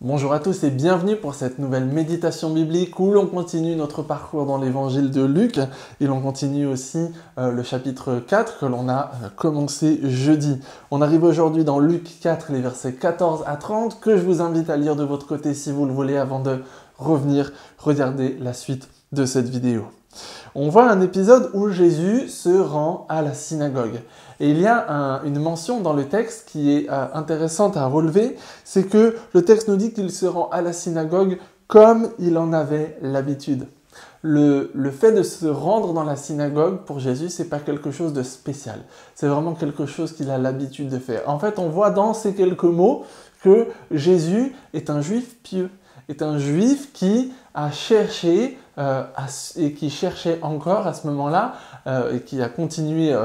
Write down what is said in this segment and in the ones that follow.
Bonjour à tous et bienvenue pour cette nouvelle méditation biblique où l'on continue notre parcours dans l'évangile de Luc et l'on continue aussi le chapitre 4 que l'on a commencé jeudi. On arrive aujourd'hui dans Luc 4, les versets 14 à 30 que je vous invite à lire de votre côté si vous le voulez avant de revenir regarder la suite de cette vidéo. On voit un épisode où Jésus se rend à la synagogue. Et il y a une mention dans le texte qui est intéressante à relever, c'est que le texte nous dit qu'il se rend à la synagogue comme il en avait l'habitude. Le fait de se rendre dans la synagogue, pour Jésus, c'est pas quelque chose de spécial. C'est vraiment quelque chose qu'il a l'habitude de faire. En fait, on voit dans ces quelques mots que Jésus est un juif pieux, est un juif qui a cherché et qui cherchait encore à ce moment-là et qui a continué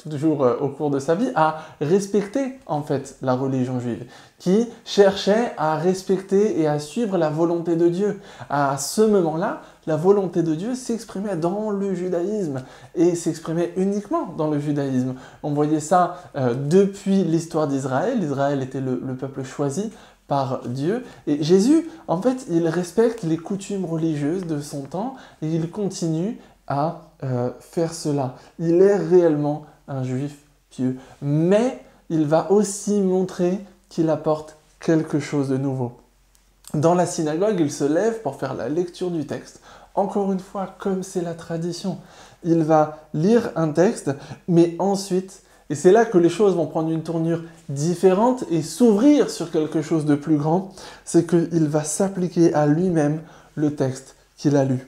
toujours au cours de sa vie à respecter en fait la religion juive, qui cherchait à respecter et à suivre la volonté de Dieu. À ce moment-là, la volonté de Dieu s'exprimait dans le judaïsme et s'exprimait uniquement dans le judaïsme. On voyait ça depuis l'histoire d'Israël. Israël était le peuple choisi par Dieu. Et Jésus, en fait, il respecte les coutumes religieuses de son temps et il continue à faire cela. Il est réellement un juif pieux. Mais il va aussi montrer qu'il apporte quelque chose de nouveau. Dans la synagogue, il se lève pour faire la lecture du texte. Encore une fois, comme c'est la tradition, il va lire un texte, mais ensuite, et c'est là que les choses vont prendre une tournure différente et s'ouvrir sur quelque chose de plus grand, c'est qu'il va s'appliquer à lui-même le texte qu'il a lu.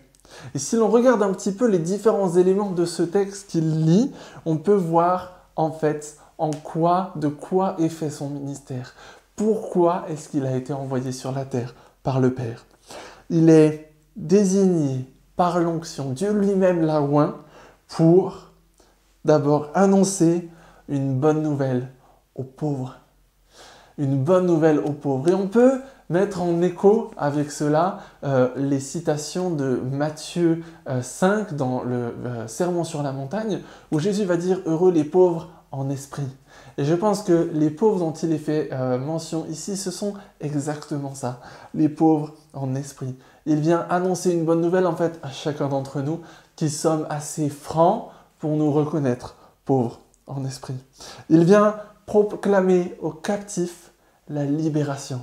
Et si l'on regarde un petit peu les différents éléments de ce texte qu'il lit, on peut voir en fait de quoi est fait son ministère. Pourquoi est-ce qu'il a été envoyé sur la terre par le Père? Il est désigné par l'onction, Dieu lui-même l'a oint pour d'abord annoncer une bonne nouvelle aux pauvres. Une bonne nouvelle aux pauvres. Et on peut mettre en écho avec cela les citations de Matthieu 5 dans le Sermon sur la montagne, où Jésus va dire « Heureux les pauvres en esprit ». Et je pense que les pauvres dont il est fait mention ici, ce sont exactement ça, les pauvres en esprit. Il vient annoncer une bonne nouvelle en fait à chacun d'entre nous qui sommes assez francs pour nous reconnaître pauvres en esprit. Il vient proclamer aux captifs la libération.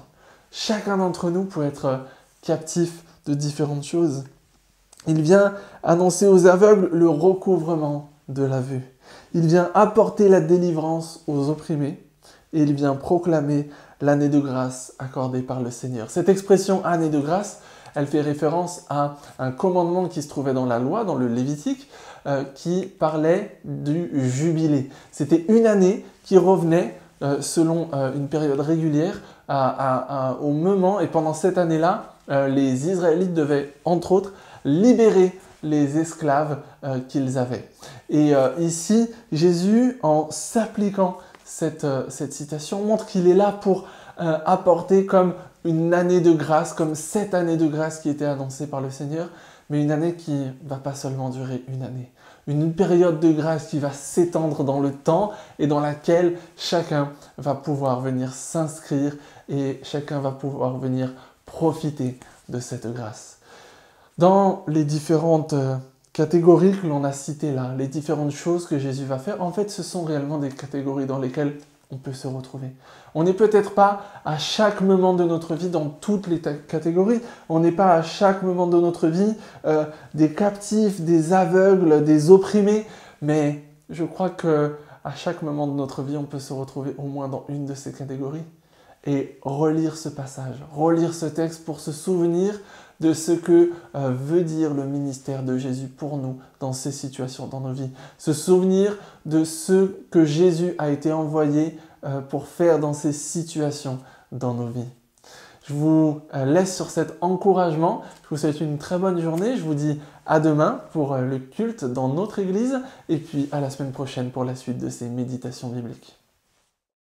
Chacun d'entre nous peut être captif de différentes choses. Il vient annoncer aux aveugles le recouvrement de la vue. Il vient apporter la délivrance aux opprimés et il vient proclamer l'année de grâce accordée par le Seigneur. Cette expression « année de grâce », elle fait référence à un commandement qui se trouvait dans la loi, dans le Lévitique, qui parlait du jubilé. C'était une année qui revenait selon une période régulière au moment, et pendant cette année-là, les Israélites devaient, entre autres, libérer les esclaves qu'ils avaient. Et ici, Jésus, en s'appliquant cette citation, montre qu'il est là pour apporter comme une année de grâce, comme cette année de grâce qui était annoncée par le Seigneur, mais une année qui ne va pas seulement durer une année. Une période de grâce qui va s'étendre dans le temps et dans laquelle chacun va pouvoir venir s'inscrire et chacun va pouvoir venir profiter de cette grâce. Dans les différentes catégories que l'on a citées là, les différentes choses que Jésus va faire, en fait, ce sont réellement des catégories dans lesquelles on peut se retrouver. On n'est peut-être pas à chaque moment de notre vie dans toutes les catégories. On n'est pas à chaque moment de notre vie des captifs, des aveugles, des opprimés. Mais je crois qu'à chaque moment de notre vie, on peut se retrouver au moins dans une de ces catégories. Et relire ce passage, relire ce texte pour se souvenir de ce que veut dire le ministère de Jésus pour nous dans ces situations, dans nos vies. Se souvenir de ce que Jésus a été envoyé pour faire dans ces situations dans nos vies. Je vous laisse sur cet encouragement. Je vous souhaite une très bonne journée. Je vous dis à demain pour le culte dans notre église et puis à la semaine prochaine pour la suite de ces méditations bibliques.